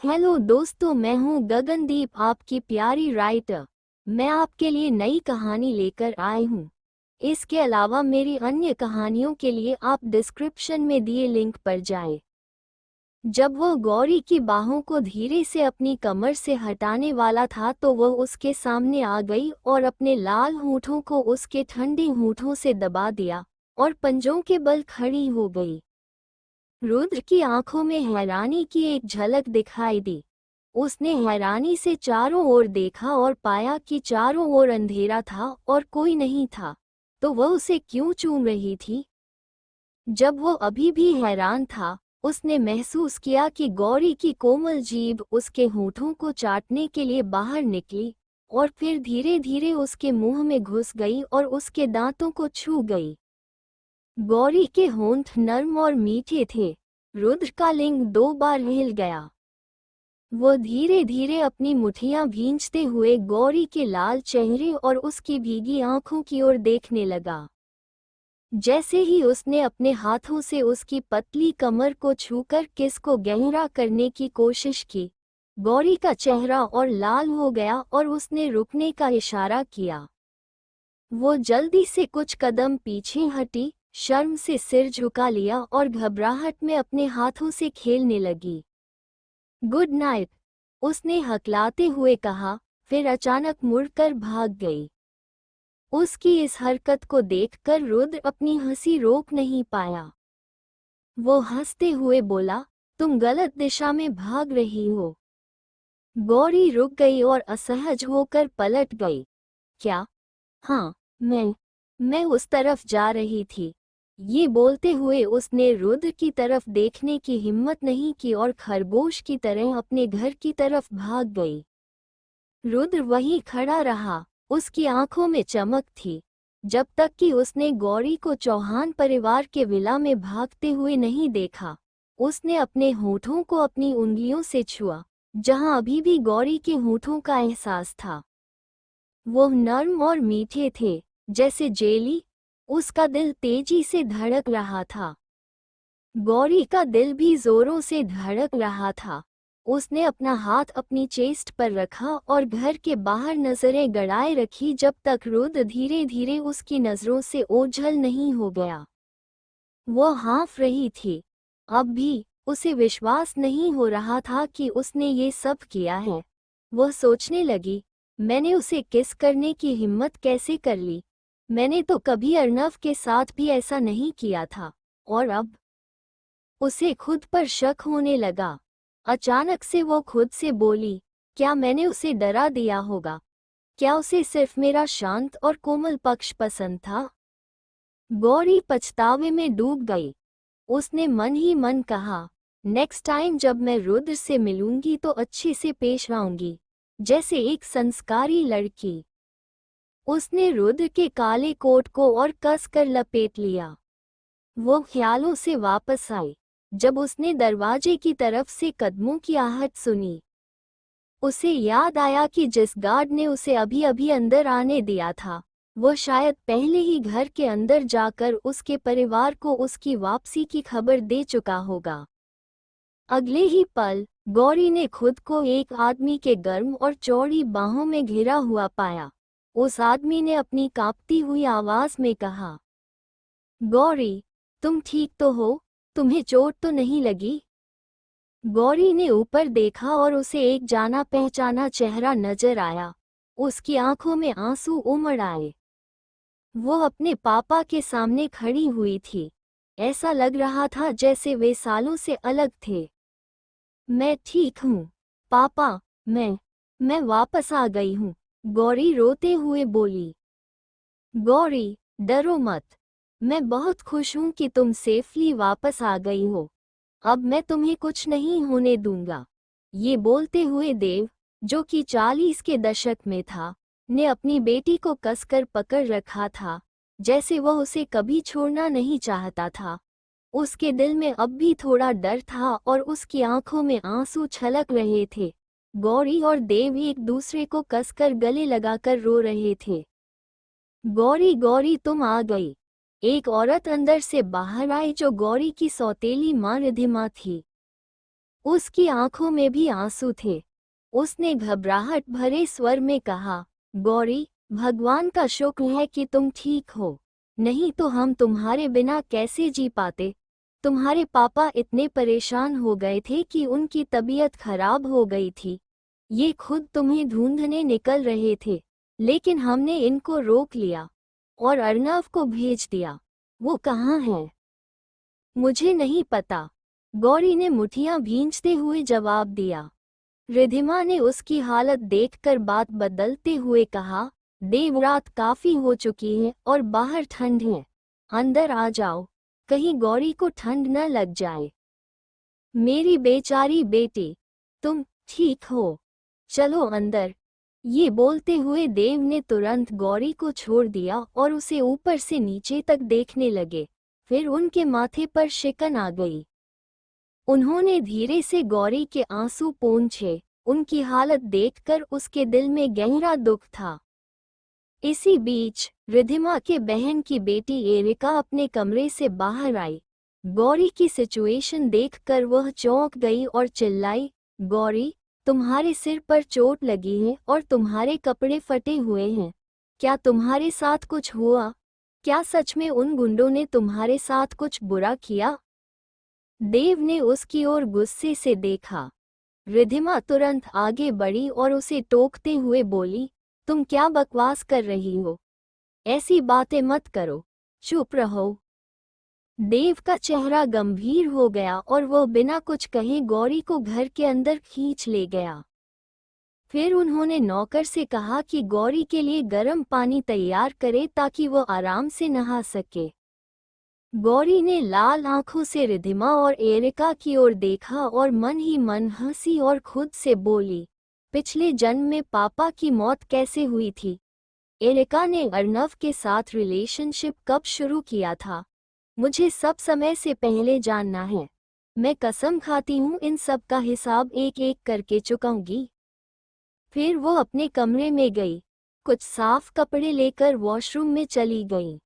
Hello दोस्तों, मैं हूँ गगनदीप, आपकी प्यारी राइटर। मैं आपके लिए नई कहानी लेकर आई हूँ। इसके अलावा मेरी अन्य कहानियों के लिए आप डिस्क्रिप्शन में दिए लिंक पर जाएं। जब वह गौरी की बाहों को धीरे से अपनी कमर से हटाने वाला था तो वह उसके सामने आ गई और अपने लाल होठों को उसके ठंडे होठों से दबा दिया और पंजों के बल खड़ी हो गई। रुद्र की आंखों में हैरानी की एक झलक दिखाई दी। उसने हैरानी से चारों ओर देखा और पाया कि चारों ओर अंधेरा था और कोई नहीं था। तो वह उसे क्यों चूम रही थी? जब वो अभी भी हैरान था, उसने महसूस किया कि गौरी की कोमल जीभ उसके होठों को चाटने के लिए बाहर निकली और फिर धीरे धीरे उसके मुंह में घुस गई और उसके दांतों को छू गई। गौरी के होंठ नर्म और मीठे थे। रुद्र का लिंग 2 बार हिल गया। वो धीरे धीरे अपनी मुठियां भींचते हुए गौरी के लाल चेहरे और उसकी भीगी आंखों की ओर देखने लगा। जैसे ही उसने अपने हाथों से उसकी पतली कमर को छूकर किस को गहरा करने की कोशिश की, गौरी का चेहरा और लाल हो गया और उसने रुकने का इशारा किया। वो जल्दी से कुछ कदम पीछे हटी, शर्म से सिर झुका लिया और घबराहट में अपने हाथों से खेलने लगी। गुड नाइट, उसने हकलाते हुए कहा, फिर अचानक मुड़कर भाग गई। उसकी इस हरकत को देखकर रुद्र अपनी हंसी रोक नहीं पाया। वो हंसते हुए बोला, तुम गलत दिशा में भाग रही हो। गौरी रुक गई और असहज होकर पलट गई। क्या? हाँ, मैं उस तरफ जा रही थी। ये बोलते हुए उसने रुद्र की तरफ देखने की हिम्मत नहीं की और खरगोश की तरह अपने घर की तरफ भाग गई। रुद्र वहीं खड़ा रहा, उसकी आंखों में चमक थी, जब तक कि उसने गौरी को चौहान परिवार के विला में भागते हुए नहीं देखा। उसने अपने होठों को अपनी उंगलियों से छुआ, जहां अभी भी गौरी के होठों का एहसास था। वो नर्म और मीठे थे, जैसे जेली। उसका दिल तेजी से धड़क रहा था। गौरी का दिल भी जोरों से धड़क रहा था। उसने अपना हाथ अपनी चेस्ट पर रखा और घर के बाहर नजरें गड़ाए रखी जब तक रुद्र धीरे धीरे उसकी नजरों से ओझल नहीं हो गया। वो हाँफ रही थी। अब भी उसे विश्वास नहीं हो रहा था कि उसने ये सब किया है। वह सोचने लगी, मैंने उसे किस करने की हिम्मत कैसे कर ली? मैंने तो कभी अर्नव के साथ भी ऐसा नहीं किया था। और अब उसे खुद पर शक होने लगा। अचानक से वो खुद से बोली, क्या मैंने उसे डरा दिया होगा? क्या उसे सिर्फ मेरा शांत और कोमल पक्ष पसंद था? गौरी पछतावे में डूब गई। उसने मन ही मन कहा, नेक्स्ट टाइम जब मैं रुद्र से मिलूंगी तो अच्छे से पेश आऊंगी, जैसे एक संस्कारी लड़की। उसने रुद्र के काले कोट को और कसकर लपेट लिया। वो ख्यालों से वापस आई, जब उसने दरवाजे की तरफ से कदमों की आहट सुनी। उसे याद आया कि जिस गार्ड ने उसे अभी अभी अंदर आने दिया था, वो शायद पहले ही घर के अंदर जाकर उसके परिवार को उसकी वापसी की खबर दे चुका होगा। अगले ही पल गौरी ने खुद को एक आदमी के गर्म और चौड़ी बाहों में घिरा हुआ पाया। उस आदमी ने अपनी कांपती हुई आवाज में कहा, गौरी, तुम ठीक तो हो? तुम्हें चोट तो नहीं लगी? गौरी ने ऊपर देखा और उसे एक जाना पहचाना चेहरा नजर आया। उसकी आंखों में आंसू उमड़ आए। वो अपने पापा के सामने खड़ी हुई थी। ऐसा लग रहा था जैसे वे सालों से अलग थे। मैं ठीक हूँ पापा, मैं वापस आ गई हूँ, गौरी रोते हुए बोली। गौरी, डरो मत। मैं बहुत खुश हूँ कि तुम सेफली वापस आ गई हो। अब मैं तुम्हें कुछ नहीं होने दूंगा। ये बोलते हुए देव, जो कि 40 के दशक में था, ने अपनी बेटी को कसकर पकड़ रखा था, जैसे वह उसे कभी छोड़ना नहीं चाहता था। उसके दिल में अब भी थोड़ा डर था और उसकी आंखों में आंसू छलक रहे थे। गौरी और देव एक दूसरे को कसकर गले लगाकर रो रहे थे। गौरी, गौरी, तुम आ गई। एक औरत अंदर से बाहर आई जो गौरी की सौतेली माँ रिधिमा थी। उसकी आंखों में भी आंसू थे। उसने घबराहट भरे स्वर में कहा, गौरी, भगवान का शुक्र है कि तुम ठीक हो, नहीं तो हम तुम्हारे बिना कैसे जी पाते। तुम्हारे पापा इतने परेशान हो गए थे कि उनकी तबीयत खराब हो गई थी। ये खुद तुम्हें ढूंढने निकल रहे थे, लेकिन हमने इनको रोक लिया और अर्नव को भेज दिया। वो कहाँ है? मुझे नहीं पता, गौरी ने मुठियां भींचते हुए जवाब दिया। रिधिमा ने उसकी हालत देखकर बात बदलते हुए कहा, देव, रात काफी हो चुकी है और बाहर ठंड है, अंदर आ जाओ, कहीं गौरी को ठंड न लग जाए। मेरी बेचारी बेटी, तुम ठीक हो? चलो अंदर। ये बोलते हुए देव ने तुरंत गौरी को छोड़ दिया और उसे ऊपर से नीचे तक देखने लगे। फिर उनके माथे पर शिकन आ गई। उन्होंने धीरे से गौरी के आंसू पोंछे। उनकी हालत देखकर उसके दिल में गहरा दुख था। इसी बीच रिधिमा के बहन की बेटी एरिका अपने कमरे से बाहर आई। गौरी की सिचुएशन देखकर वह चौंक गई और चिल्लाई, गौरी, तुम्हारे सिर पर चोट लगी है और तुम्हारे कपड़े फटे हुए हैं। क्या तुम्हारे साथ कुछ हुआ? क्या सच में उन गुंडों ने तुम्हारे साथ कुछ बुरा किया? देव ने उसकी ओर गुस्से से देखा। रिधिमा तुरंत आगे बढ़ी और उसे टोकते हुए बोली, तुम क्या बकवास कर रही हो? ऐसी बातें मत करो, चुप रहो। देव का चेहरा गंभीर हो गया और वह बिना कुछ कहे गौरी को घर के अंदर खींच ले गया। फिर उन्होंने नौकर से कहा कि गौरी के लिए गर्म पानी तैयार करे ताकि वह आराम से नहा सके। गौरी ने लाल आंखों से रिधिमा और एरिका की ओर देखा और मन ही मन हंसी और खुद से बोली, पिछले जन्म में पापा की मौत कैसे हुई थी? एरिका ने अर्नव के साथ रिलेशनशिप कब शुरू किया था? मुझे सब समय से पहले जानना है। मैं कसम खाती हूँ इन सब का हिसाब एक एक करके चुकाऊंगी। फिर वो अपने कमरे में गई, कुछ साफ कपड़े लेकर वॉशरूम में चली गई।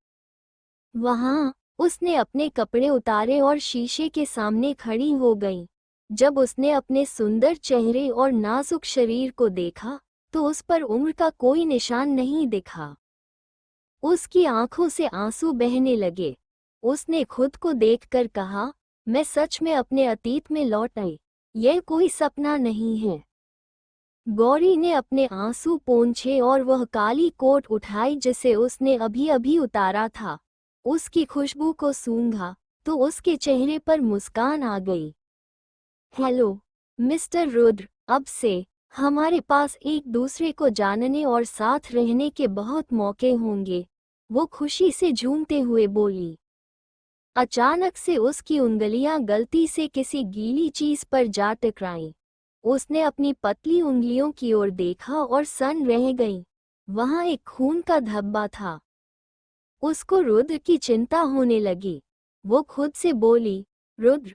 वहाँ उसने अपने कपड़े उतारे और शीशे के सामने खड़ी हो गई। जब उसने अपने सुंदर चेहरे और नाजुक शरीर को देखा तो उस पर उम्र का कोई निशान नहीं दिखा। उसकी आंखों से आंसू बहने लगे। उसने खुद को देखकर कहा, मैं सच में अपने अतीत में लौट आई, यह कोई सपना नहीं है। गौरी ने अपने आंसू पोंछे और वह काली कोट उठाई जिसे उसने अभी अभी उतारा था। उसकी खुशबू को सूंघा तो उसके चेहरे पर मुस्कान आ गई। हेलो मिस्टर रुद्र, अब से हमारे पास एक दूसरे को जानने और साथ रहने के बहुत मौके होंगे, वो खुशी से झूमते हुए बोली। अचानक से उसकी उंगलियां गलती से किसी गीली चीज पर जा टकराईं। उसने अपनी पतली उंगलियों की ओर देखा और सन रह गई। वहां एक खून का धब्बा था। उसको रुद्र की चिंता होने लगी। वो खुद से बोली, रुद्र,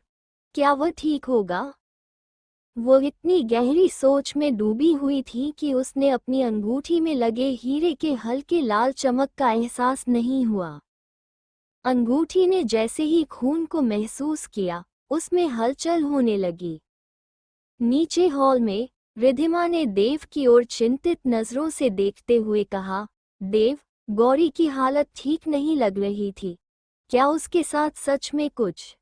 क्या वह ठीक होगा? वो इतनी गहरी सोच में डूबी हुई थी कि उसने अपनी अंगूठी में लगे हीरे के हल्के लाल चमक का एहसास नहीं हुआ। अंगूठी ने जैसे ही खून को महसूस किया, उसमें हलचल होने लगी। नीचे हॉल में रिधिमा ने देव की ओर चिंतित नजरों से देखते हुए कहा, देव, गौरी की हालत ठीक नहीं लग रही थी। क्या उसके साथ सच में कुछ?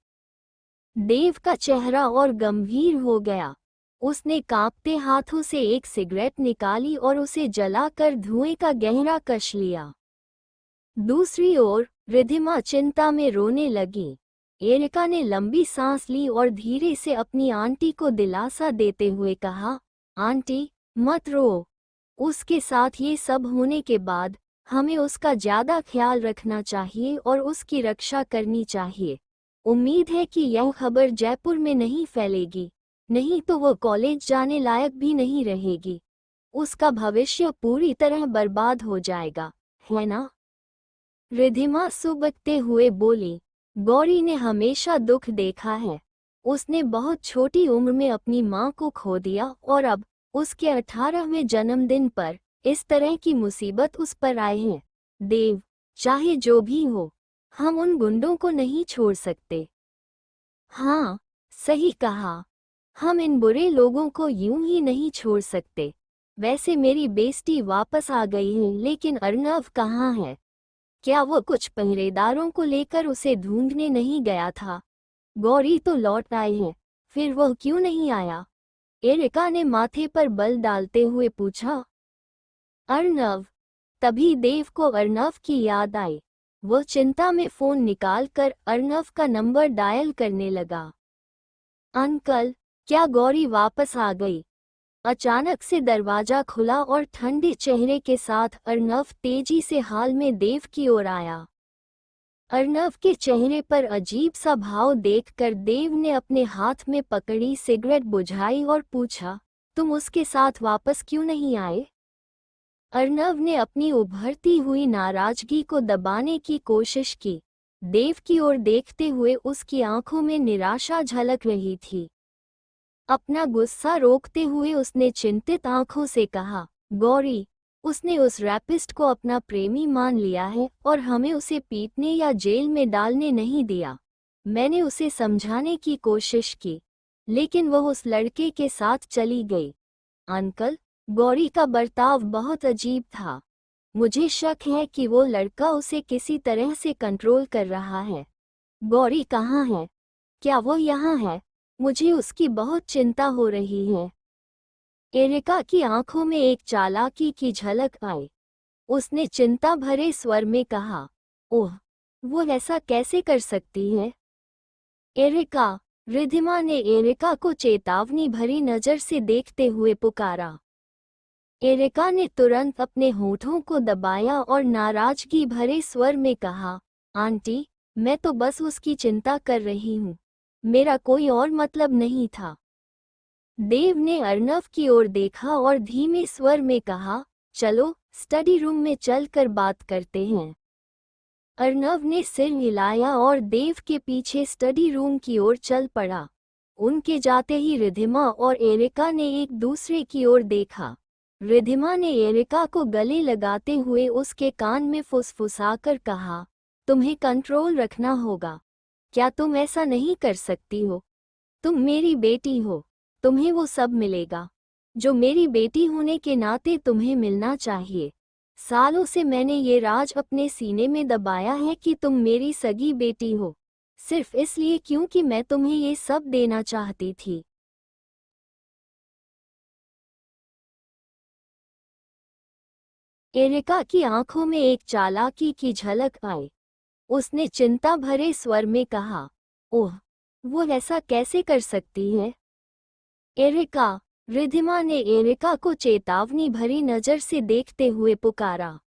देव का चेहरा और गंभीर हो गया। उसने कांपते हाथों से एक सिगरेट निकाली और उसे जलाकर धुएं का गहरा कश लिया। दूसरी ओर रिधिमा चिंता में रोने लगी। एरिका ने लंबी सांस ली और धीरे से अपनी आंटी को दिलासा देते हुए कहा, आंटी, मत रो। उसके साथ ये सब होने के बाद हमें उसका ज्यादा ख्याल रखना चाहिए और उसकी रक्षा करनी चाहिए। उम्मीद है कि यह खबर जयपुर में नहीं फैलेगी, नहीं तो वो कॉलेज जाने लायक भी नहीं रहेगी। उसका भविष्य पूरी तरह बर्बाद हो जाएगा, है ना? रिधिमा सुबकते हुए बोली, गौरी ने हमेशा दुख देखा है। उसने बहुत छोटी उम्र में अपनी माँ को खो दिया और अब उसके 18वें जन्मदिन पर इस तरह की मुसीबत उस पर आए हैं। देव, चाहे जो भी हो, हम उन गुंडों को नहीं छोड़ सकते। हाँ, सही कहा। हम इन बुरे लोगों को यूं ही नहीं छोड़ सकते। वैसे मेरी बेस्टी वापस आ गई है, लेकिन अर्नव कहाँ है? क्या वो कुछ पहरेदारों को लेकर उसे ढूंढने नहीं गया था? गौरी तो लौट आए हैं, फिर वह क्यों नहीं आया? एरिका ने माथे पर बल डालते हुए पूछा। अर्नव। तभी देव को अर्नव की याद आई। वह चिंता में फोन निकालकर अर्नव का नंबर डायल करने लगा। अंकल, क्या गौरी वापस आ गई? अचानक से दरवाजा खुला और ठंडे चेहरे के साथ अर्नव तेजी से हाल में देव की ओर आया। अर्नव के चेहरे पर अजीब सा भाव देखकर देव ने अपने हाथ में पकड़ी सिगरेट बुझाई और पूछा, तुम उसके साथ वापस क्यों नहीं आए? अर्नव ने अपनी उभरती हुई नाराजगी को दबाने की कोशिश की। देव की ओर देखते हुए उसकी आंखों में निराशा झलक रही थी। अपना गुस्सा रोकते हुए उसने चिंतित आंखों से कहा, गौरी, उसने उस रैपिस्ट को अपना प्रेमी मान लिया है और हमें उसे पीटने या जेल में डालने नहीं दिया। मैंने उसे समझाने की कोशिश की, लेकिन वह उस लड़के के साथ चली गई। अंकल, गौरी का बर्ताव बहुत अजीब था। मुझे शक है कि वो लड़का उसे किसी तरह से कंट्रोल कर रहा है। गौरी कहाँ है? क्या वो यहाँ है? मुझे उसकी बहुत चिंता हो रही है। एरिका की आंखों में एक चालाकी की झलक आई। उसने चिंता भरे स्वर में कहा, ओह, वो ऐसा कैसे कर सकती है? एरिका। रिधिमा ने एरिका को चेतावनी भरी नजर से देखते हुए पुकारा। एरिका ने तुरंत अपने होठों को दबाया और नाराजगी भरे स्वर में कहा, आंटी, मैं तो बस उसकी चिंता कर रही हूँ। मेरा कोई और मतलब नहीं था। देव ने अर्नव की ओर देखा और धीमे स्वर में कहा, चलो स्टडी रूम में चलकर बात करते हैं। अर्नव ने सिर हिलाया और देव के पीछे स्टडी रूम की ओर चल पड़ा। उनके जाते ही रिधिमा और एरिका ने एक दूसरे की ओर देखा। रिधिमा ने एरिका को गले लगाते हुए उसके कान में फुसफुसाकर कहा, तुम्हें कंट्रोल रखना होगा। क्या तुम ऐसा नहीं कर सकती हो? तुम मेरी बेटी हो, तुम्हें वो सब मिलेगा जो मेरी बेटी होने के नाते तुम्हें मिलना चाहिए। सालों से मैंने ये राज अपने सीने में दबाया है कि तुम मेरी सगी बेटी हो, सिर्फ इसलिए क्योंकि मैं तुम्हें ये सब देना चाहती थी। एरिका की आंखों में एक चालाकी की झलक आई। उसने चिंता भरे स्वर में कहा, ओह, वो ऐसा कैसे कर सकती है? एरिका। रिधिमा ने एरिका को चेतावनी भरी नजर से देखते हुए पुकारा।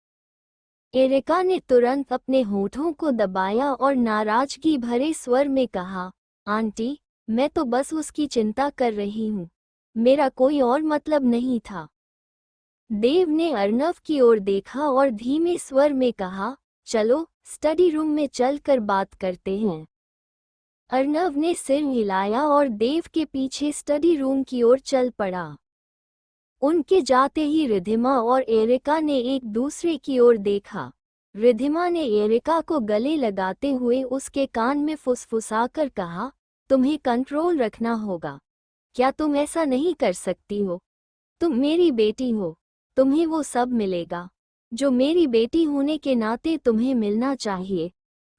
एरिका ने तुरंत अपने होठों को दबाया और नाराजगी भरे स्वर में कहा, आंटी, मैं तो बस उसकी चिंता कर रही हूँ। मेरा कोई और मतलब नहीं था। देव ने अर्नव की ओर देखा और धीमे स्वर में कहा, चलो स्टडी रूम में चलकर बात करते हैं। अर्नव ने सिर हिलाया और देव के पीछे स्टडी रूम की ओर चल पड़ा। उनके जाते ही रिधिमा और एरिका ने एक दूसरे की ओर देखा। रिधिमा ने एरिका को गले लगाते हुए उसके कान में फुसफुसाकर कहा, तुम्हें कंट्रोल रखना होगा। क्या तुम ऐसा नहीं कर सकती हो? तुम मेरी बेटी हो, तुम्हें वो सब मिलेगा जो मेरी बेटी होने के नाते तुम्हें मिलना चाहिए।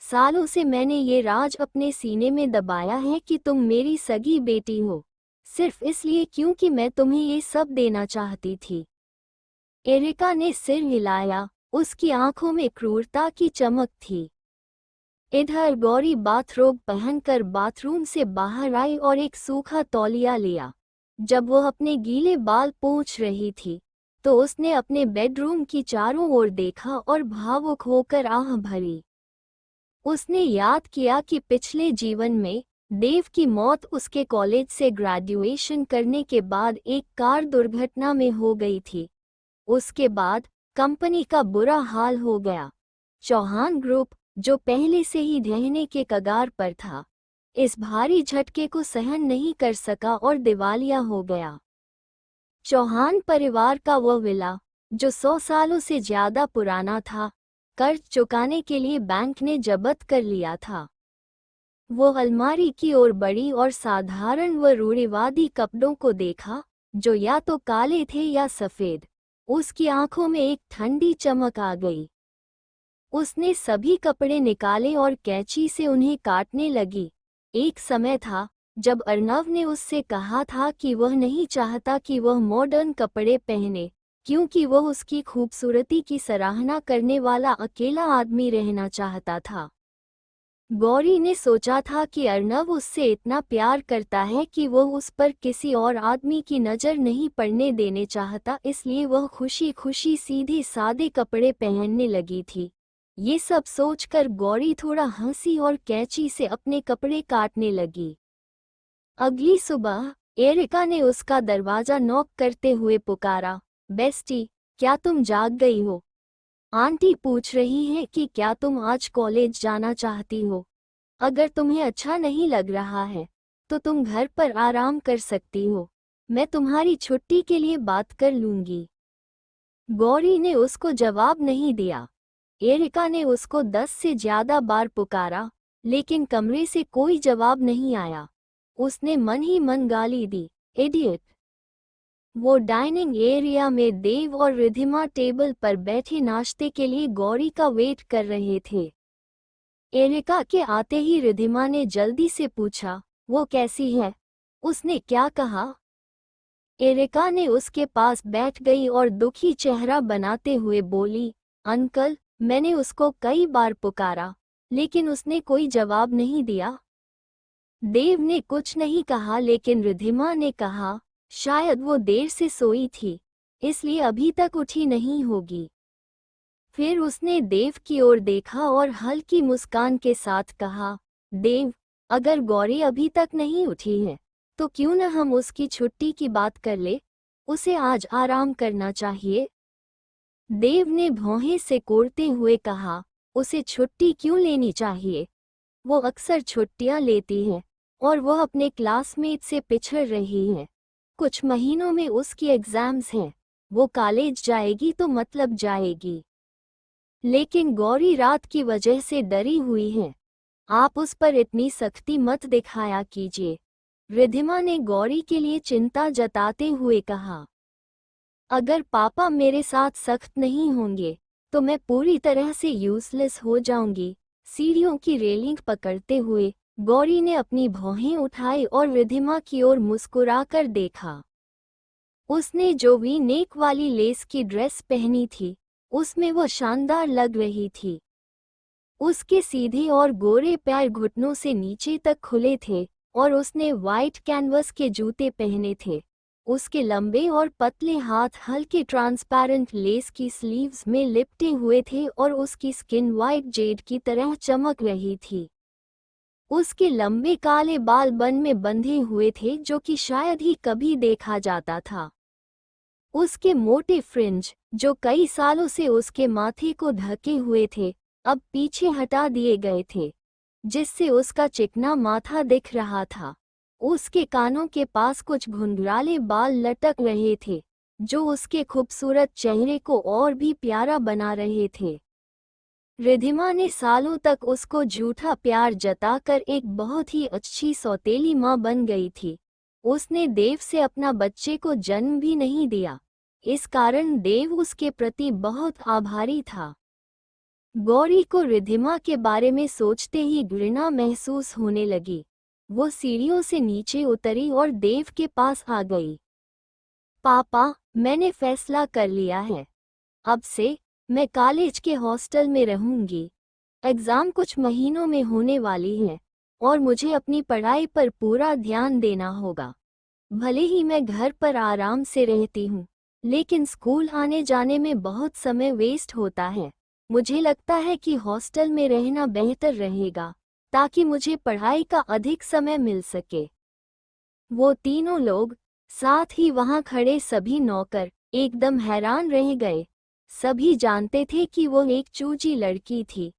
सालों से मैंने ये राज अपने सीने में दबाया है कि तुम मेरी सगी बेटी हो, सिर्फ इसलिए क्योंकि मैं तुम्हें ये सब देना चाहती थी। एरिका ने सिर हिलाया, उसकी आंखों में क्रूरता की चमक थी। इधर गौरी बाथरोब पहनकर बाथरूम से बाहर आई और एक सूखा तौलिया लिया। जब वह अपने गीले बाल पोंछ रही थी, तो उसने अपने बेडरूम की चारों ओर देखा और भावुक होकर आह भरी। उसने याद किया कि पिछले जीवन में देव की मौत उसके कॉलेज से ग्रेजुएशन करने के बाद एक कार दुर्घटना में हो गई थी। उसके बाद कंपनी का बुरा हाल हो गया। चौहान ग्रुप, जो पहले से ही ढहने के कगार पर था, इस भारी झटके को सहन नहीं कर सका और दिवालिया हो गया। चौहान परिवार का वह विला, जो 100 सालों से ज्यादा पुराना था, कर्ज चुकाने के लिए बैंक ने जब्त कर लिया था। वो अलमारी की ओर बढ़ी और साधारण व रूढ़िवादी कपड़ों को देखा, जो या तो काले थे या सफ़ेद। उसकी आंखों में एक ठंडी चमक आ गई। उसने सभी कपड़े निकाले और कैंची से उन्हें काटने लगी। एक समय था जब अर्नव ने उससे कहा था कि वह नहीं चाहता कि वह मॉडर्न कपड़े पहने, क्योंकि वह उसकी खूबसूरती की सराहना करने वाला अकेला आदमी रहना चाहता था। गौरी ने सोचा था कि अर्नव उससे इतना प्यार करता है कि वह उस पर किसी और आदमी की नज़र नहीं पड़ने देने चाहता, इसलिए वह खुशी खुशी सीधे सादे कपड़े पहनने लगी थी। ये सब सोचकर गौरी थोड़ा हंसी और कैंची से अपने कपड़े काटने लगी। अगली सुबह एरिका ने उसका दरवाज़ा नॉक करते हुए पुकारा, बेस्टी, क्या तुम जाग गई हो? आंटी पूछ रही है कि क्या तुम आज कॉलेज जाना चाहती हो। अगर तुम्हें अच्छा नहीं लग रहा है तो तुम घर पर आराम कर सकती हो। मैं तुम्हारी छुट्टी के लिए बात कर लूंगी। गौरी ने उसको जवाब नहीं दिया। एरिका ने उसको 10 से ज्यादा बार पुकारा, लेकिन कमरे से कोई जवाब नहीं आया। उसने मन ही मन गाली दी, इडियट। वो डाइनिंग एरिया में देव और रिधिमा टेबल पर बैठे नाश्ते के लिए गौरी का वेट कर रहे थे। एरिका के आते ही रिधिमा ने जल्दी से पूछा, वो कैसी है? उसने क्या कहा? एरिका ने उसके पास बैठ गई और दुखी चेहरा बनाते हुए बोली, अंकल, मैंने उसको कई बार पुकारा, लेकिन उसने कोई जवाब नहीं दिया। देव ने कुछ नहीं कहा, लेकिन रिधिमा ने कहा, शायद वो देर से सोई थी, इसलिए अभी तक उठी नहीं होगी। फिर उसने देव की ओर देखा और हल्की मुस्कान के साथ कहा, देव, अगर गौरी अभी तक नहीं उठी है तो क्यों न हम उसकी छुट्टी की बात कर ले? उसे आज आराम करना चाहिए। देव ने भौहें से कोड़ते हुए कहा, उसे छुट्टी क्यों लेनी चाहिए? वो अक्सर छुट्टियां लेती है और वह अपने क्लासमेट से पिछड़ रही है। कुछ महीनों में उसकी एग्जाम्स हैं। वो कॉलेज जाएगी तो मतलब जाएगी। लेकिन गौरी रात की वजह से डरी हुई है। आप उस पर इतनी सख्ती मत दिखाया कीजिए, रिधिमा ने गौरी के लिए चिंता जताते हुए कहा। अगर पापा मेरे साथ सख्त नहीं होंगे तो मैं पूरी तरह से यूजलेस हो जाऊंगी। सीढ़ियों की रेलिंग पकड़ते हुए गौरी ने अपनी भौहें उठाई और रिधिमा की ओर मुस्कुराकर देखा। उसने जो वी नेक वाली लेस की ड्रेस पहनी थी, उसमें वो शानदार लग रही थी। उसके सीधे और गोरे पैर घुटनों से नीचे तक खुले थे और उसने वाइट कैनवस के जूते पहने थे। उसके लंबे और पतले हाथ हल्के ट्रांसपेरेंट लेस की स्लीव्स में लिपटे हुए थे और उसकी स्किन वाइट जेड की तरह चमक रही थी। उसके लंबे काले बाल बन में बंधे हुए थे, जो कि शायद ही कभी देखा जाता था। उसके मोटे फ्रिंज, जो कई सालों से उसके माथे को ढके हुए थे, अब पीछे हटा दिए गए थे, जिससे उसका चिकना माथा दिख रहा था। उसके कानों के पास कुछ घुंघराले बाल लटक रहे थे, जो उसके खूबसूरत चेहरे को और भी प्यारा बना रहे थे। रिधिमा ने सालों तक उसको झूठा प्यार जताकर एक बहुत ही अच्छी सौतेली माँ बन गई थी। उसने देव से अपना बच्चे को जन्म भी नहीं दिया, इस कारण देव उसके प्रति बहुत आभारी था। गौरी को रिधिमा के बारे में सोचते ही घृणा महसूस होने लगी। वो सीढ़ियों से नीचे उतरी और देव के पास आ गई। पापा, मैंने फैसला कर लिया है। अब से मैं कॉलेज के हॉस्टल में रहूंगी। एग्ज़ाम कुछ महीनों में होने वाली है और मुझे अपनी पढ़ाई पर पूरा ध्यान देना होगा। भले ही मैं घर पर आराम से रहती हूँ, लेकिन स्कूल आने जाने में बहुत समय वेस्ट होता है। मुझे लगता है कि हॉस्टल में रहना बेहतर रहेगा, ताकि मुझे पढ़ाई का अधिक समय मिल सके। वो तीनों लोग, साथ ही वहां खड़े सभी नौकर, एकदम हैरान रह गए। सभी जानते थे कि वो एक चूजी लड़की थी।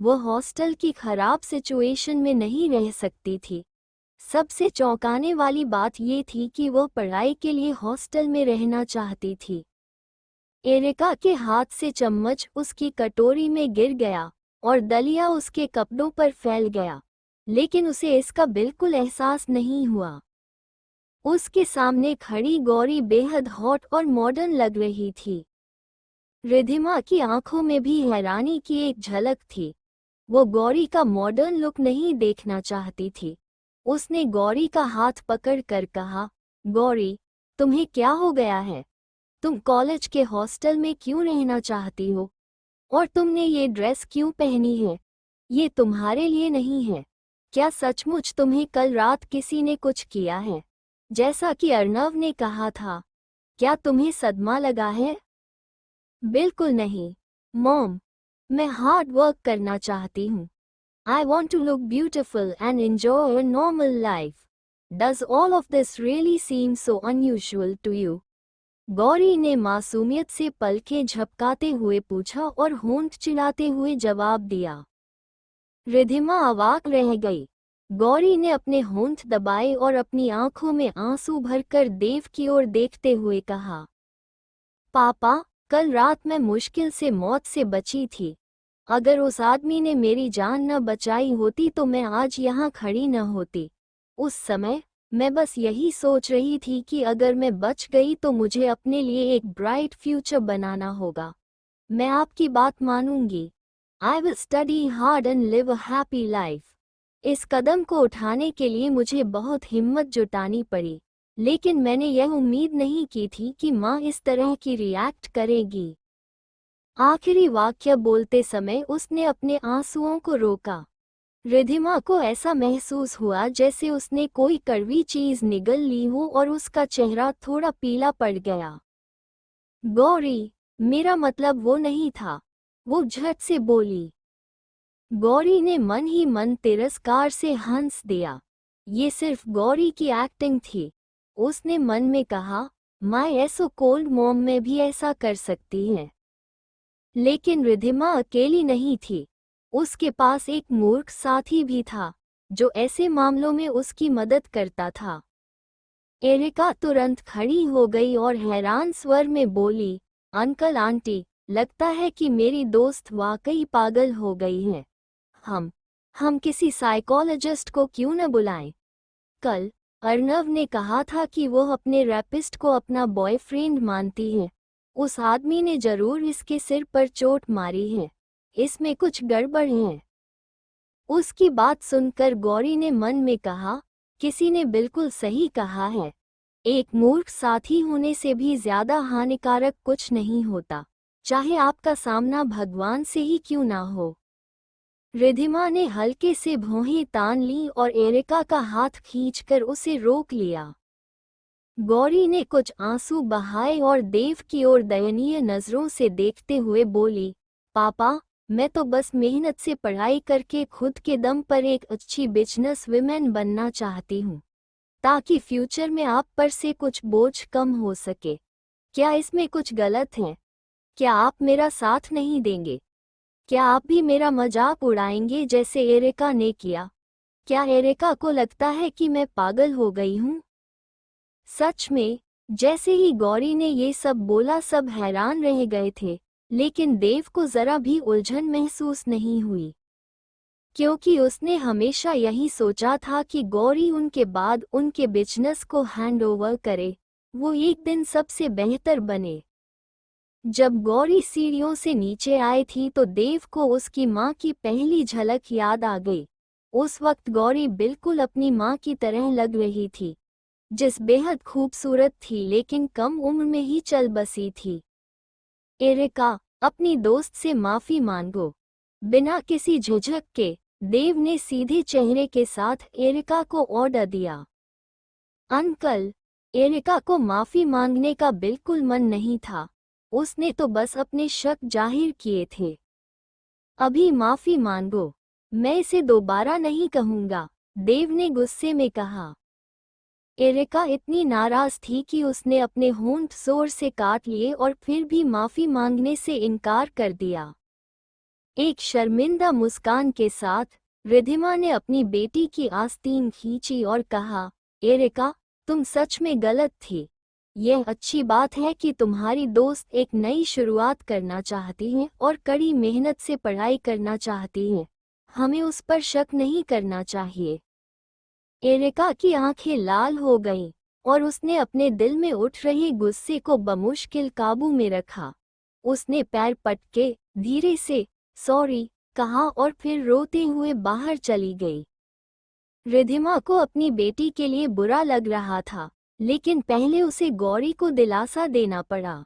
वो हॉस्टल की खराब सिचुएशन में नहीं रह सकती थी। सबसे चौंकाने वाली बात ये थी कि वो पढ़ाई के लिए हॉस्टल में रहना चाहती थी। एरिका के हाथ से चम्मच उसकी कटोरी में गिर गया और दलिया उसके कपड़ों पर फैल गया। लेकिन उसे इसका बिल्कुल एहसास नहीं हुआ। उसके सामने खड़ी गौरी बेहद हॉट और मॉडर्न लग रही थी। रिधिमा की आंखों में भी हैरानी की एक झलक थी। वो गौरी का मॉडर्न लुक नहीं देखना चाहती थी। उसने गौरी का हाथ पकड़कर कहा, गौरी, तुम्हें क्या हो गया है? तुम कॉलेज के हॉस्टल में क्यों रहना चाहती हो? और तुमने ये ड्रेस क्यों पहनी है? ये तुम्हारे लिए नहीं है। क्या सचमुच तुम्हें कल रात किसी ने कुछ किया है, जैसा कि अर्नव ने कहा था? क्या तुम्हें सदमा लगा है? बिल्कुल नहीं मॉम, मैं हार्ड वर्क करना चाहती हूँ। I want to look beautiful and enjoy a normal life. Does all of this really seem so unusual to you? Gauri ने मासूमियत से पलकें झपकाते हुए पूछा और होंठ चिढ़ाते हुए जवाब दिया। रिधिमा अवाक रह गई। गौरी ने अपने होंठ दबाए और अपनी आंखों में आंसू भरकर देव की ओर देखते हुए कहा, पापा, कल रात मैं मुश्किल से मौत से बची थी। अगर उस आदमी ने मेरी जान न बचाई होती तो मैं आज यहाँ खड़ी न होती। उस समय मैं बस यही सोच रही थी कि अगर मैं बच गई तो मुझे अपने लिए एक ब्राइट फ्यूचर बनाना होगा। मैं आपकी बात मानूंगी। I will study hard and live a happy life. इस कदम को उठाने के लिए मुझे बहुत हिम्मत जुटानी पड़ी, लेकिन मैंने यह उम्मीद नहीं की थी कि माँ इस तरह की रिएक्ट करेगी। आखिरी वाक्य बोलते समय उसने अपने आंसुओं को रोका। रिधिमा को ऐसा महसूस हुआ जैसे उसने कोई कड़वी चीज निगल ली हो और उसका चेहरा थोड़ा पीला पड़ गया। गौरी, मेरा मतलब वो नहीं था, वो झट से बोली। गौरी ने मन ही मन तिरस्कार से हंस दिया। ये सिर्फ गौरी की एक्टिंग थी। उसने मन में कहा, माय ऐसो कोल्ड मॉम में भी ऐसा कर सकती है। लेकिन रिधिमा अकेली नहीं थी। उसके पास एक मूर्ख साथी भी था, जो ऐसे मामलों में उसकी मदद करता था। एरिका तुरंत खड़ी हो गई और हैरान स्वर में बोली, अंकल आंटी, लगता है कि मेरी दोस्त वाकई पागल हो गई है। हम किसी साइकोलॉजिस्ट को क्यों न बुलाएं? कल अर्नव ने कहा था कि वो अपने रैपिस्ट को अपना बॉयफ्रेंड मानती है। उस आदमी ने जरूर इसके सिर पर चोट मारी है। इसमें कुछ गड़बड़ है। उसकी बात सुनकर गौरी ने मन में कहा, किसी ने बिल्कुल सही कहा है। एक मूर्ख साथी होने से भी ज्यादा हानिकारक कुछ नहीं होता, चाहे आपका सामना भगवान से ही क्यों ना हो। रिधिमा ने हल्के से भौहें तान ली और एरिका का हाथ खींचकर उसे रोक लिया। गौरी ने कुछ आंसू बहाए और देव की ओर दयनीय नजरों से देखते हुए बोली, पापा, मैं तो बस मेहनत से पढ़ाई करके खुद के दम पर एक अच्छी बिजनेस वुमेन बनना चाहती हूँ, ताकि फ्यूचर में आप पर से कुछ बोझ कम हो सके। क्या इसमें कुछ गलत है? क्या आप मेरा साथ नहीं देंगे? क्या आप भी मेरा मजाक उड़ाएंगे जैसे एरिका ने किया? क्या एरिका को लगता है कि मैं पागल हो गई हूँ? सच में, जैसे ही गौरी ने ये सब बोला सब हैरान रह गए थे, लेकिन देव को जरा भी उलझन महसूस नहीं हुई, क्योंकि उसने हमेशा यही सोचा था कि गौरी उनके बाद उनके बिजनेस को हैंड ओवर करे, वो एक दिन सबसे बेहतर बने। जब गौरी सीढ़ियों से नीचे आई थी तो देव को उसकी माँ की पहली झलक याद आ गई। उस वक्त गौरी बिल्कुल अपनी माँ की तरह लग रही थी, जिस बेहद खूबसूरत थी लेकिन कम उम्र में ही चल बसी थी। एरिका, अपनी दोस्त से माफी मांगो। बिना किसी झिझक के देव ने सीधे चेहरे के साथ एरिका को ऑर्डर दिया। अंकल, एरिका को माफी मांगने का बिल्कुल मन नहीं था। उसने तो बस अपने शक जाहिर किए थे। अभी माफी मांगो, मैं इसे दोबारा नहीं कहूंगा, देव ने गुस्से में कहा। एरिका इतनी नाराज थी कि उसने अपने होंठ जोर से काट लिए और फिर भी माफी मांगने से इनकार कर दिया। एक शर्मिंदा मुस्कान के साथ रिधिमा ने अपनी बेटी की आस्तीन खींची और कहा, एरिका, तुम सच में गलत थी। यह अच्छी बात है कि तुम्हारी दोस्त एक नई शुरुआत करना चाहती है और कड़ी मेहनत से पढ़ाई करना चाहती है। हमें उस पर शक नहीं करना चाहिए। एरिका की आंखें लाल हो गईं और उसने अपने दिल में उठ रहे गुस्से को बमुश्किल काबू में रखा। उसने पैर पटके धीरे से सॉरी कहा और फिर रोते हुए बाहर चली गई। रिधिमा को अपनी बेटी के लिए बुरा लग रहा था, लेकिन पहले उसे गौरी को दिलासा देना पड़ा।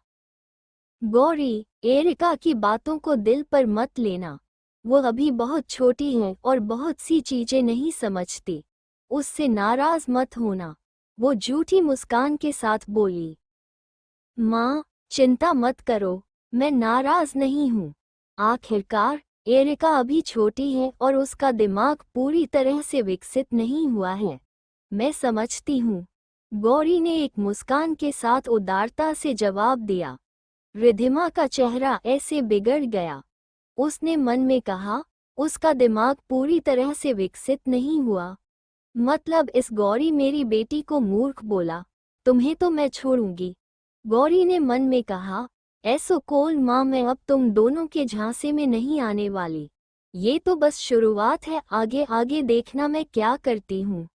गौरी, एरिका की बातों को दिल पर मत लेना। वो अभी बहुत छोटी है और बहुत सी चीजें नहीं समझती। उससे नाराज मत होना, वो झूठी मुस्कान के साथ बोली। माँ, चिंता मत करो, मैं नाराज नहीं हूँ। आखिरकार एरिका अभी छोटी है और उसका दिमाग पूरी तरह से विकसित नहीं हुआ है। मैं समझती हूँ, गौरी ने एक मुस्कान के साथ उदारता से जवाब दिया। रिधिमा का चेहरा ऐसे बिगड़ गया। उसने मन में कहा, उसका दिमाग पूरी तरह से विकसित नहीं हुआ। मतलब इस गौरी मेरी बेटी को मूर्ख बोला। तुम्हें तो मैं छोड़ूंगी। गौरी ने मन में कहा, ऐसो कोल माँ, मैं अब तुम दोनों के झांसे में नहीं आने वाली। ये तो बस शुरुआत है, आगे आगे देखना मैं क्या करती हूँ।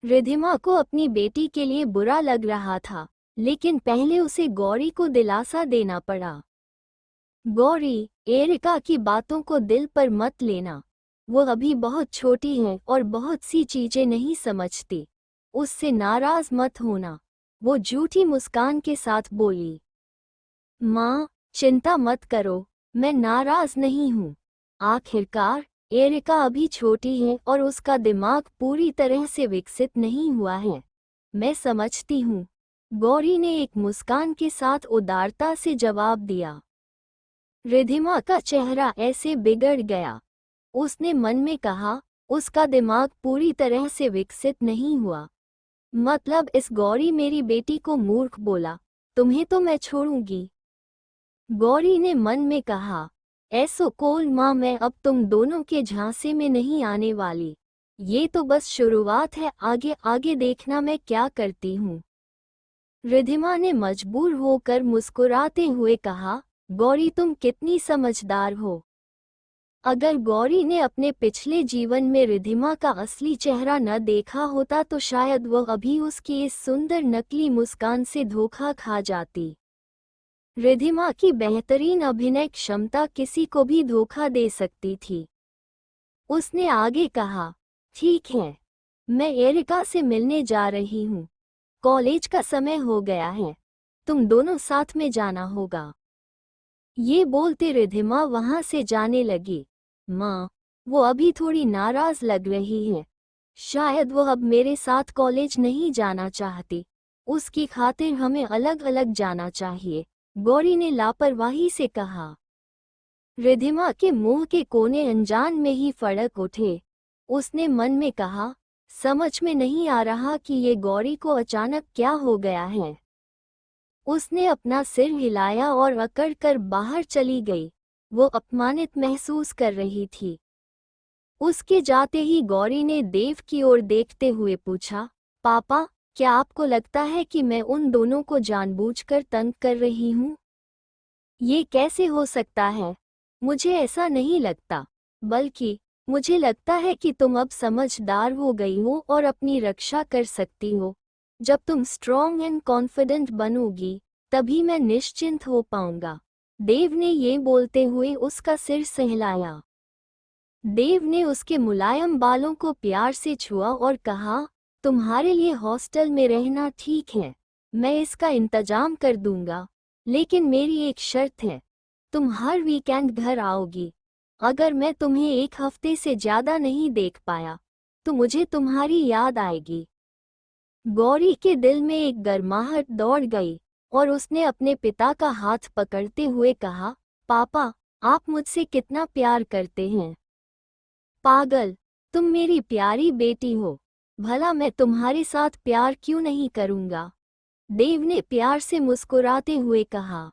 रिधिमा को अपनी बेटी के लिए बुरा लग रहा था, लेकिन पहले उसे गौरी को दिलासा देना पड़ा। गौरी, एरिका की बातों को दिल पर मत लेना। वो अभी बहुत छोटी है और बहुत सी चीजें नहीं समझती। उससे नाराज मत होना, वो झूठी मुस्कान के साथ बोली। माँ, चिंता मत करो, मैं नाराज नहीं हूँ। आखिरकार एरिका अभी छोटी है और उसका दिमाग पूरी तरह से विकसित नहीं हुआ है। मैं समझती हूँ, गौरी ने एक मुस्कान के साथ उदारता से जवाब दिया। रिधिमा का चेहरा ऐसे बिगड़ गया। उसने मन में कहा, उसका दिमाग पूरी तरह से विकसित नहीं हुआ। मतलब इस गौरी मेरी बेटी को मूर्ख बोला। तुम्हें तो मैं छोड़ूंगी। गौरी ने मन में कहा, ऐसो कोल माँ, मैं अब तुम दोनों के झांसे में नहीं आने वाली। ये तो बस शुरुआत है, आगे आगे देखना मैं क्या करती हूँ। रिधिमा ने मजबूर होकर मुस्कुराते हुए कहा, गौरी तुम कितनी समझदार हो। अगर गौरी ने अपने पिछले जीवन में रिधिमा का असली चेहरा न देखा होता तो शायद वह अभी उसकी इस सुंदर नकली मुस्कान से धोखा खा जाती। रिधिमा की बेहतरीन अभिनय क्षमता किसी को भी धोखा दे सकती थी। उसने आगे कहा, ठीक है, मैं एरिका से मिलने जा रही हूँ। कॉलेज का समय हो गया है, तुम दोनों साथ में जाना होगा। ये बोलते रिधिमा वहां से जाने लगी। माँ, वो अभी थोड़ी नाराज लग रही है। शायद वो अब मेरे साथ कॉलेज नहीं जाना चाहती। उसकी खातिर हमें अलग अलग जाना चाहिए, गौरी ने लापरवाही से कहा। रिधिमा के मुंह के कोने अनजान में ही फड़क उठे। उसने मन में कहा, समझ में नहीं आ रहा कि ये गौरी को अचानक क्या हो गया है। उसने अपना सिर हिलाया और अकड़ कर बाहर चली गई। वो अपमानित महसूस कर रही थी। उसके जाते ही गौरी ने देव की ओर देखते हुए पूछा, पापा, क्या आपको लगता है कि मैं उन दोनों को जानबूझकर तंग कर रही हूँ? ये कैसे हो सकता है? मुझे ऐसा नहीं लगता, बल्कि मुझे लगता है कि तुम अब समझदार हो गई हो और अपनी रक्षा कर सकती हो। जब तुम स्ट्रॉन्ग एंड कॉन्फिडेंट बनोगी, तभी मैं निश्चिंत हो पाऊंगा। देव ने ये बोलते हुए उसका सिर सहलाया। देव ने उसके मुलायम बालों को प्यार से छुआ और कहा, तुम्हारे लिए हॉस्टल में रहना ठीक है, मैं इसका इंतजाम कर दूंगा, लेकिन मेरी एक शर्त है, तुम हर वीकेंड घर आओगी। अगर मैं तुम्हें एक हफ्ते से ज्यादा नहीं देख पाया, तो मुझे तुम्हारी याद आएगी। गौरी के दिल में एक गर्माहट दौड़ गई और उसने अपने पिता का हाथ पकड़ते हुए कहा, पापा, आप मुझसे कितना प्यार करते हैं। पागल, तुम मेरी प्यारी बेटी हो, भला मैं तुम्हारे साथ प्यार क्यों नहीं करूंगा? देव ने प्यार से मुस्कुराते हुए कहा।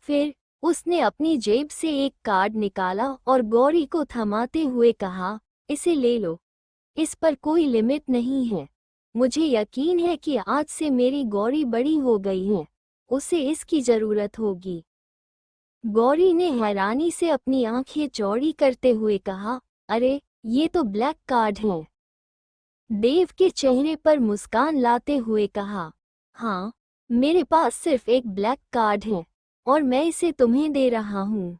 फिर उसने अपनी जेब से एक कार्ड निकाला और गौरी को थमाते हुए कहा, इसे ले लो, इस पर कोई लिमिट नहीं है। मुझे यकीन है कि आज से मेरी गौरी बड़ी हो गई है। उसे इसकी जरूरत होगी। गौरी ने हैरानी से अपनी आंखें चौड़ी करते हुए कहा, अरे ये तो ब्लैक कार्ड है। देव के चेहरे पर मुस्कान लाते हुए कहा, हाँ, मेरे पास सिर्फ एक ब्लैक कार्ड है और मैं इसे तुम्हें दे रहा हूँ।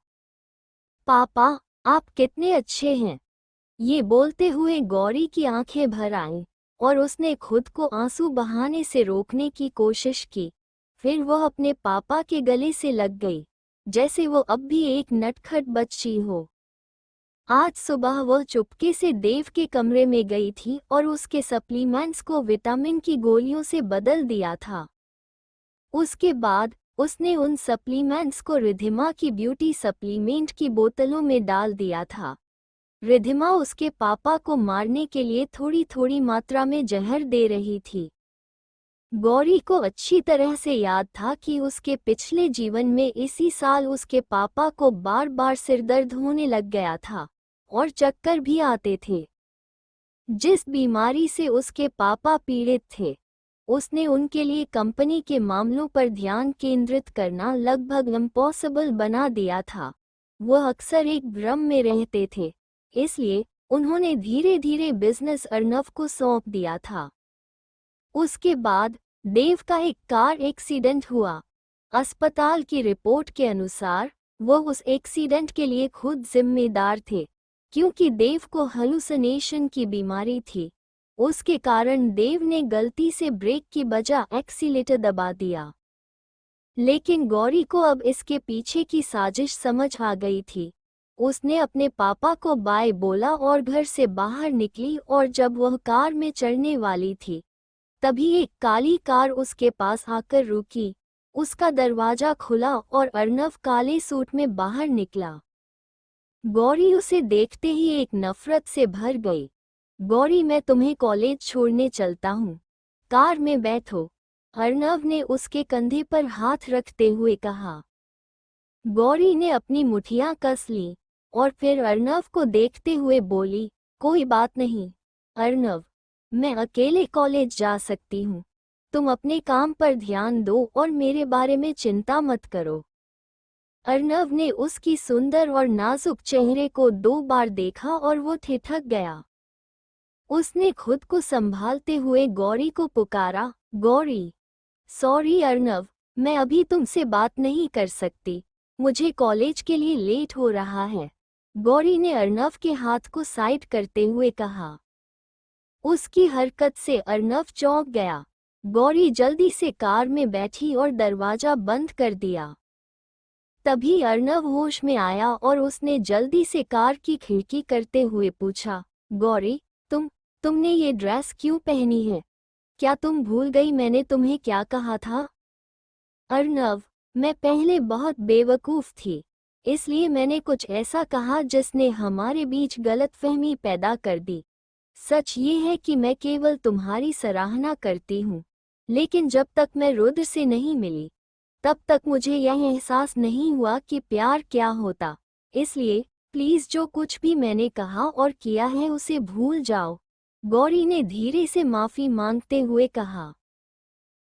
पापा, आप कितने अच्छे हैं। ये बोलते हुए गौरी की आंखें भर आईं और उसने खुद को आंसू बहाने से रोकने की कोशिश की। फिर वह अपने पापा के गले से लग गई, जैसे वो अब भी एक नटखट बच्ची हो। आज सुबह वह चुपके से देव के कमरे में गई थी और उसके सप्लीमेंट्स को विटामिन की गोलियों से बदल दिया था। उसके बाद उसने उन सप्लीमेंट्स को रिधिमा की ब्यूटी सप्लीमेंट की बोतलों में डाल दिया था। रिधिमा उसके पापा को मारने के लिए थोड़ी थोड़ी मात्रा में जहर दे रही थी। गौरी को अच्छी तरह से याद था कि उसके पिछले जीवन में इसी साल उसके पापा को बार बार सिरदर्द होने लग गया था और चक्कर भी आते थे। जिस बीमारी से उसके पापा पीड़ित थे, उसने उनके लिए कंपनी के मामलों पर ध्यान केंद्रित करना लगभग इम्पॉसिबल बना दिया था। वह अक्सर एक भ्रम में रहते थे, इसलिए उन्होंने धीरे धीरे बिजनेस अर्नव को सौंप दिया था। उसके बाद देव का एक कार एक्सीडेंट हुआ। अस्पताल की रिपोर्ट के अनुसार वह उस एक्सीडेंट के लिए खुद जिम्मेदार थे, क्योंकि देव को हेलुसिनेशन की बीमारी थी। उसके कारण देव ने गलती से ब्रेक की बजाय एक्सीलेटर दबा दिया। लेकिन गौरी को अब इसके पीछे की साजिश समझ आ गई थी। उसने अपने पापा को बाय बोला और घर से बाहर निकली, और जब वह कार में चढ़ने वाली थी, तभी एक काली कार उसके पास आकर रुकी। उसका दरवाजा खुला और अर्नव काले सूट में बाहर निकला। गौरी उसे देखते ही एक नफरत से भर गई। गौरी, मैं तुम्हें कॉलेज छोड़ने चलता हूँ, कार में बैठो, अर्नव ने उसके कंधे पर हाथ रखते हुए कहा। गौरी ने अपनी मुठियां कस लीं और फिर अर्नव को देखते हुए बोली, कोई बात नहीं अर्नव, मैं अकेले कॉलेज जा सकती हूँ। तुम अपने काम पर ध्यान दो और मेरे बारे में चिंता मत करो। अर्नव ने उसकी सुंदर और नाजुक चेहरे को 2 बार देखा और वो ठिठक गया। उसने खुद को संभालते हुए गौरी को पुकारा, गौरी। सॉरी अर्नव, मैं अभी तुमसे बात नहीं कर सकती, मुझे कॉलेज के लिए लेट हो रहा है, गौरी ने अर्नव के हाथ को साइड करते हुए कहा। उसकी हरकत से अर्नव चौंक गया। गौरी जल्दी से कार में बैठी और दरवाजा बंद कर दिया। तभी अर्नव होश में आया और उसने जल्दी से कार की खिड़की करते हुए पूछा, गौरी, तुमने ये ड्रेस क्यों पहनी है? क्या तुम भूल गई मैंने तुम्हें क्या कहा था? अर्नव, मैं पहले बहुत बेवकूफ़ थी, इसलिए मैंने कुछ ऐसा कहा जिसने हमारे बीच गलतफहमी पैदा कर दी। सच ये है कि मैं केवल तुम्हारी सराहना करती हूँ, लेकिन जब तक मैं रुद्र से नहीं मिली, तब तक मुझे यह एहसास नहीं हुआ कि प्यार क्या होता। इसलिए प्लीज़ जो कुछ भी मैंने कहा और किया है उसे भूल जाओ, गौरी ने धीरे से माफ़ी मांगते हुए कहा।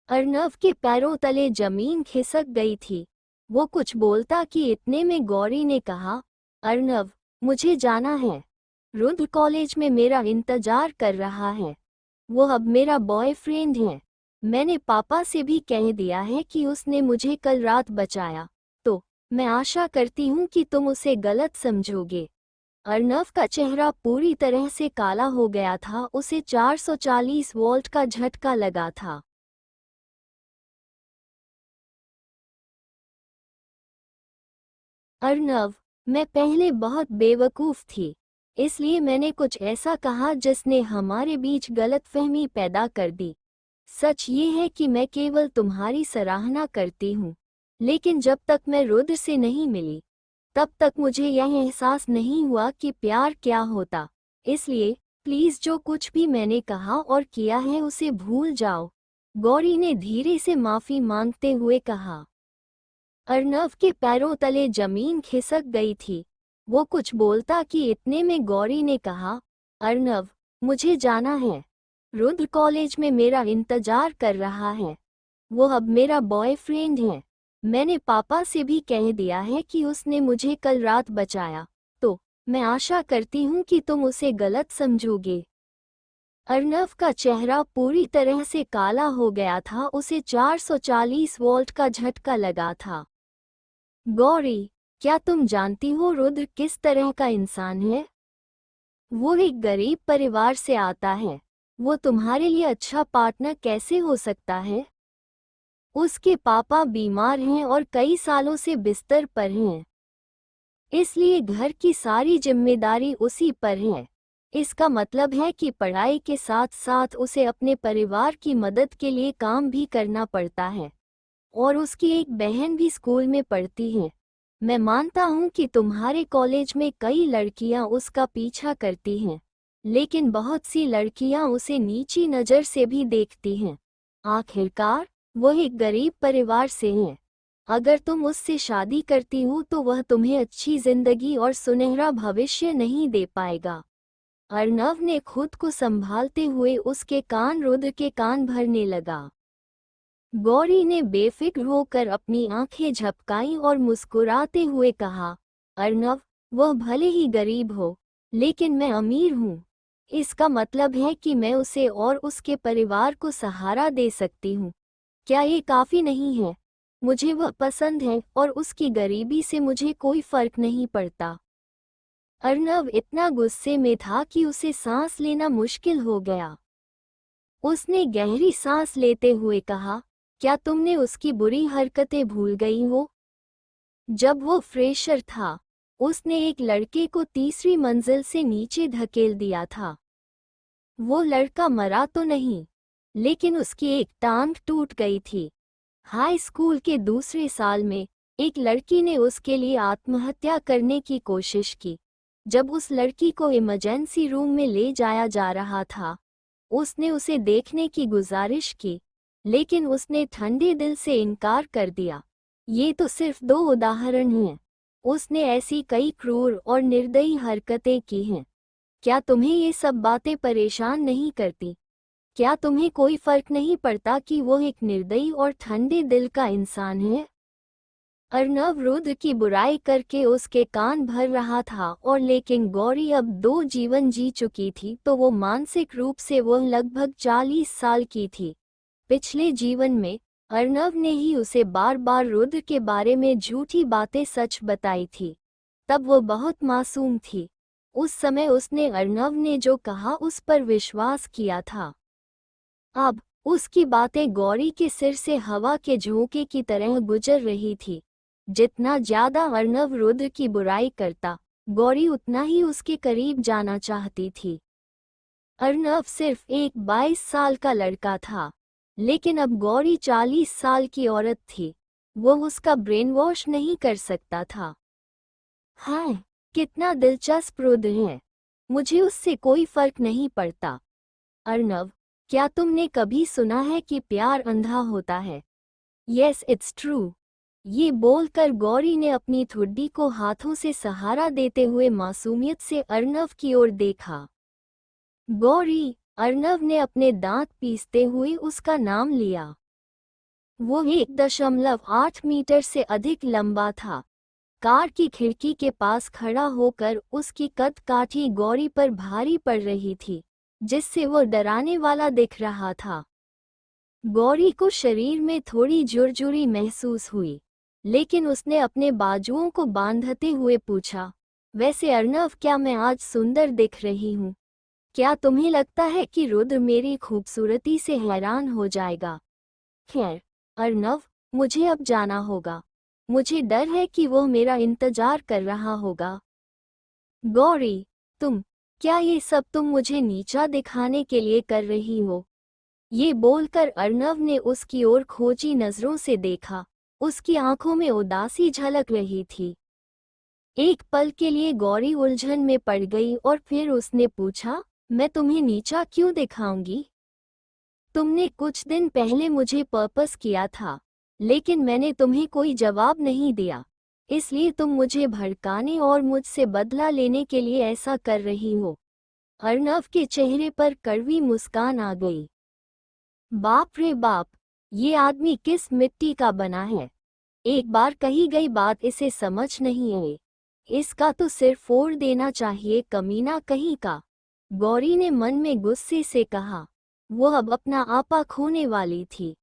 अर्नव के पैरों तले जमीन खिसक गई थी। वो कुछ बोलता कि इतने में गौरी ने कहा, अर्नव, मुझे जाना है, रुद्र कॉलेज में मेरा इंतजार कर रहा है। वो अब मेरा बॉयफ्रेंड है। मैंने पापा से भी कह दिया है कि उसने मुझे कल रात बचाया, तो मैं आशा करती हूँ कि तुम उसे गलत समझोगे। अर्नव का चेहरा पूरी तरह से काला हो गया था। उसे 440 वोल्ट का झटका लगा था। अर्नव, मैं पहले बहुत बेवकूफ़ थी, इसलिए मैंने कुछ ऐसा कहा जिसने हमारे बीच गलतफहमी पैदा कर दी। सच ये है कि मैं केवल तुम्हारी सराहना करती हूँ, लेकिन जब तक मैं रुद्र से नहीं मिली, तब तक मुझे यह एहसास नहीं हुआ कि प्यार क्या होता। इसलिए प्लीज़ जो कुछ भी मैंने कहा और किया है उसे भूल जाओ, गौरी ने धीरे से माफ़ी मांगते हुए कहा। अर्नव के पैरों तले जमीन खिसक गई थी। वो कुछ बोलता कि इतने में गौरी ने कहा, अर्नव, मुझे जाना है, रुद्र कॉलेज में मेरा इंतजार कर रहा है। वो अब मेरा बॉयफ्रेंड है। मैंने पापा से भी कह दिया है कि उसने मुझे कल रात बचाया, तो मैं आशा करती हूँ कि तुम उसे गलत समझोगे। अर्नव का चेहरा पूरी तरह से काला हो गया था, उसे 440 वोल्ट का झटका लगा था। गौरी, क्या तुम जानती हो रुद्र किस तरह का इंसान है? वो एक गरीब परिवार से आता है। वो तुम्हारे लिए अच्छा पार्टनर कैसे हो सकता है? उसके पापा बीमार हैं और कई सालों से बिस्तर पर हैं, इसलिए घर की सारी जिम्मेदारी उसी पर है। इसका मतलब है कि पढ़ाई के साथ साथ उसे अपने परिवार की मदद के लिए काम भी करना पड़ता है। और उसकी एक बहन भी स्कूल में पढ़ती है। मैं मानता हूँ कि तुम्हारे कॉलेज में कई लड़कियाँ उसका पीछा करती हैं, लेकिन बहुत सी लड़कियाँ उसे नीची नज़र से भी देखती हैं। आखिरकार वो एक गरीब परिवार से हैं। अगर तुम उससे शादी करती हो तो वह तुम्हें अच्छी जिंदगी और सुनहरा भविष्य नहीं दे पाएगा। अर्नव ने खुद को संभालते हुए उसके कान रुद्र के कान भरने लगा। गौरी ने बेफिक्र होकर अपनी आंखें झपकाईं और मुस्कुराते हुए कहा, अर्नव, वह भले ही गरीब हो, लेकिन मैं अमीर हूँ। इसका मतलब है कि मैं उसे और उसके परिवार को सहारा दे सकती हूँ। क्या ये काफ़ी नहीं है? मुझे वह पसंद है और उसकी गरीबी से मुझे कोई फर्क नहीं पड़ता। अर्नव इतना गुस्से में था कि उसे सांस लेना मुश्किल हो गया। उसने गहरी सांस लेते हुए कहा, क्या तुमने उसकी बुरी हरकतें भूल गई हो? जब वो फ्रेशर था, उसने एक लड़के को तीसरी मंजिल से नीचे धकेल दिया था। वो लड़का मरा तो नहीं, लेकिन उसकी एक टांग टूट गई थी। हाई स्कूल के दूसरे साल में एक लड़की ने उसके लिए आत्महत्या करने की कोशिश की। जब उस लड़की को इमरजेंसी रूम में ले जाया जा रहा था, उसने उसे देखने की गुजारिश की, लेकिन उसने ठंडे दिल से इनकार कर दिया। ये तो सिर्फ 2 उदाहरण हैं। उसने ऐसी कई क्रूर और निर्दयी हरकतें की हैं। क्या तुम्हें ये सब बातें परेशान नहीं करती? क्या तुम्हें कोई फर्क नहीं पड़ता कि वो एक निर्दयी और ठंडे दिल का इंसान है? अर्नव रुद्र की बुराई करके उसके कान भर रहा था, और लेकिन गौरी अब 2 जीवन जी चुकी थी, तो वो मानसिक रूप से वो लगभग 40 साल की थी। पिछले जीवन में अर्नव ने ही उसे बार बार रुद्र के बारे में झूठी बातें सच बताई थी। तब वो बहुत मासूम थी। उस समय उसने अर्नव ने जो कहा उस पर विश्वास किया था। अब उसकी बातें गौरी के सिर से हवा के झोंके की तरह गुजर रही थी। जितना ज्यादा अर्नव रुद्र की बुराई करता, गौरी उतना ही उसके करीब जाना चाहती थी। अर्नव सिर्फ एक 22 साल का लड़का था, लेकिन अब गौरी 40 साल की औरत थी। वो उसका ब्रेन वॉश नहीं कर सकता था। हाय, कितना दिलचस्प रुद्र है। मुझे उससे कोई फर्क नहीं पड़ता। अर्नव, क्या तुमने कभी सुना है कि प्यार अंधा होता है? Yes, it's true. ये बोलकर गौरी ने अपनी ठुड्डी को हाथों से सहारा देते हुए मासूमियत से अर्नव की ओर देखा। गौरी, अर्नव ने अपने दांत पीसते हुए उसका नाम लिया। वो 1.8 मीटर से अधिक लंबा था। कार की खिड़की के पास खड़ा होकर उसकी कद काठी गौरी पर भारी पड़ रही थी, जिससे वो डराने वाला दिख रहा था। गौरी को शरीर में थोड़ी जुर्जुरी महसूस हुई, लेकिन उसने अपने बाजुओं को बांधते हुए पूछा, वैसे अर्नव, क्या मैं आज सुंदर दिख रही हूँ? क्या तुम्हें लगता है कि रुद्र मेरी खूबसूरती से हैरान हो जाएगा? खैर अर्नव, मुझे अब जाना होगा। मुझे डर है कि वो मेरा इंतजार कर रहा होगा। गौरी, क्या ये सब तुम मुझे नीचा दिखाने के लिए कर रही हो? ये बोलकर अर्नव ने उसकी ओर खोजी नजरों से देखा। उसकी आंखों में उदासी झलक रही थी। एक पल के लिए गौरी उलझन में पड़ गई और फिर उसने पूछा, मैं तुम्हें नीचा क्यों दिखाऊंगी? तुमने कुछ दिन पहले मुझे पर्पस किया था, लेकिन मैंने तुम्हें कोई जवाब नहीं दिया, इसलिए तुम मुझे भड़काने और मुझसे बदला लेने के लिए ऐसा कर रही हो। अर्नव के चेहरे पर कड़वी मुस्कान आ गई। बाप रे बाप, ये आदमी किस मिट्टी का बना है? एक बार कही गई बात इसे समझ नहीं आई। इसका तो सिर फोड़ देना चाहिए, कमीना कहीं का। गौरी ने मन में गुस्से से कहा। वो अब अपना आपा खोने वाली थी।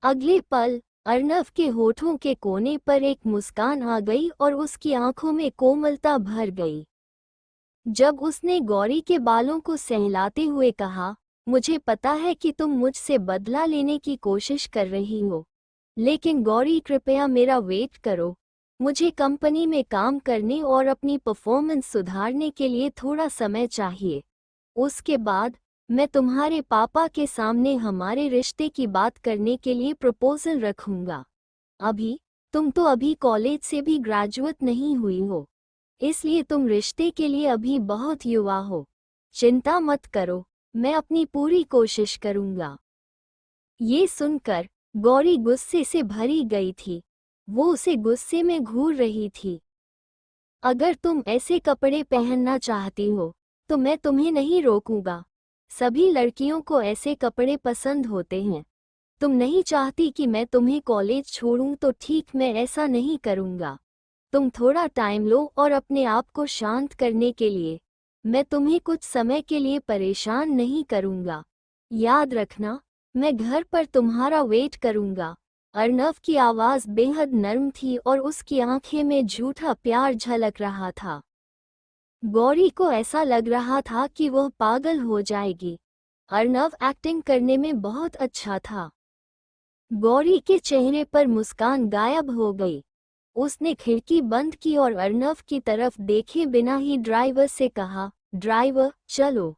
अगले पल अर्नव के होठों के कोने पर एक मुस्कान आ गई और उसकी आंखों में कोमलता भर गई। जब उसने गौरी के बालों को सहलाते हुए कहा, मुझे पता है कि तुम मुझसे बदला लेने की कोशिश कर रही हो, लेकिन गौरी कृपया मेरा वेट करो। मुझे कंपनी में काम करने और अपनी परफॉर्मेंस सुधारने के लिए थोड़ा समय चाहिए। उसके बाद मैं तुम्हारे पापा के सामने हमारे रिश्ते की बात करने के लिए प्रपोजल रखूंगा। तुम तो अभी कॉलेज से भी ग्रेजुएट नहीं हुई हो, इसलिए तुम रिश्ते के लिए अभी बहुत युवा हो। चिंता मत करो, मैं अपनी पूरी कोशिश करूंगा। ये सुनकर गौरी गुस्से से भरी गई थी। वो उसे गुस्से में घूर रही थी। अगर तुम ऐसे कपड़े पहनना चाहती हो तो मैं तुम्हें नहीं रोकूंगा। सभी लड़कियों को ऐसे कपड़े पसंद होते हैं। तुम नहीं चाहती कि मैं तुम्हें कॉलेज छोड़ूं तो ठीक, मैं ऐसा नहीं करूंगा। तुम थोड़ा टाइम लो और अपने आप को शांत करने के लिए मैं तुम्हें कुछ समय के लिए परेशान नहीं करूंगा। याद रखना, मैं घर पर तुम्हारा वेट करूंगा। अर्नव की आवाज़ बेहद नर्म थी और उसकी आंखें में झूठा प्यार झलक रहा था। गौरी को ऐसा लग रहा था कि वह पागल हो जाएगी। अर्नव एक्टिंग करने में बहुत अच्छा था। गौरी के चेहरे पर मुस्कान गायब हो गई। उसने खिड़की बंद की और अर्नव की तरफ देखे बिना ही ड्राइवर से कहा, ड्राइवर चलो।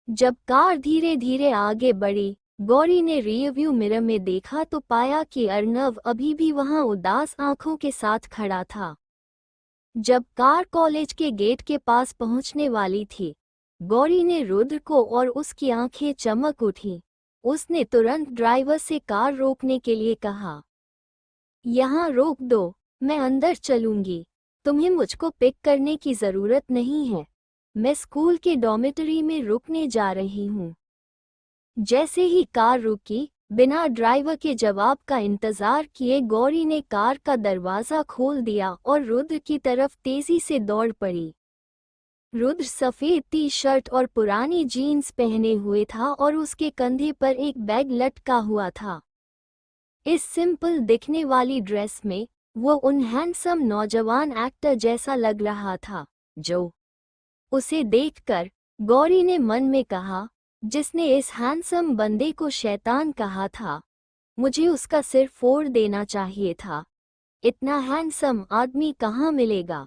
जब कार धीरे धीरे आगे बढ़ी, गौरी ने रियरव्यू मिरर में देखा तो पाया कि अर्नव अभी भी वहां उदास आंखों के साथ खड़ा था। जब कार कॉलेज के गेट के पास पहुंचने वाली थी, गौरी ने रुद्र को और उसकी आंखें चमक उठी। उसने तुरंत ड्राइवर से कार रोकने के लिए कहा, यहाँ रोक दो, मैं अंदर चलूंगी। तुम्हें मुझको पिक करने की ज़रूरत नहीं है। मैं स्कूल के डॉर्मेटरी में रुकने जा रही हूँ। जैसे ही कार रुकी, बिना ड्राइवर के जवाब का इंतजार किए गौरी ने कार का दरवाज़ा खोल दिया और रुद्र की तरफ तेजी से दौड़ पड़ी। रुद्र सफ़ेद टी शर्ट और पुरानी जीन्स पहने हुए था और उसके कंधे पर एक बैग लटका हुआ था। इस सिंपल दिखने वाली ड्रेस में वो उन हैंडसम नौजवान एक्टर जैसा लग रहा था जो उसे देखकर गौरी ने मन में कहा, जिसने इस हैंडसम बंदे को शैतान कहा था, मुझे उसका सिर फोड़ देना चाहिए था। इतना हैंडसम आदमी कहाँ मिलेगा?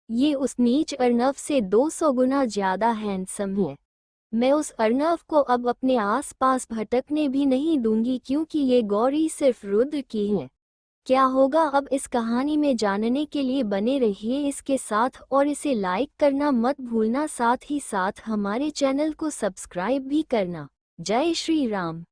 ये उस नीच अर्नव से 200 गुना ज्यादा हैंडसम है। मैं उस अर्नव को अब अपने आसपास भटकने भी नहीं दूंगी, क्योंकि ये गौरी सिर्फ रुद्र की है। क्या होगा अब इस कहानी में जानने के लिए बने रहिए इसके साथ और इसे लाइक करना मत भूलना, साथ ही साथ हमारे चैनल को सब्सक्राइब भी करना। जय श्री राम।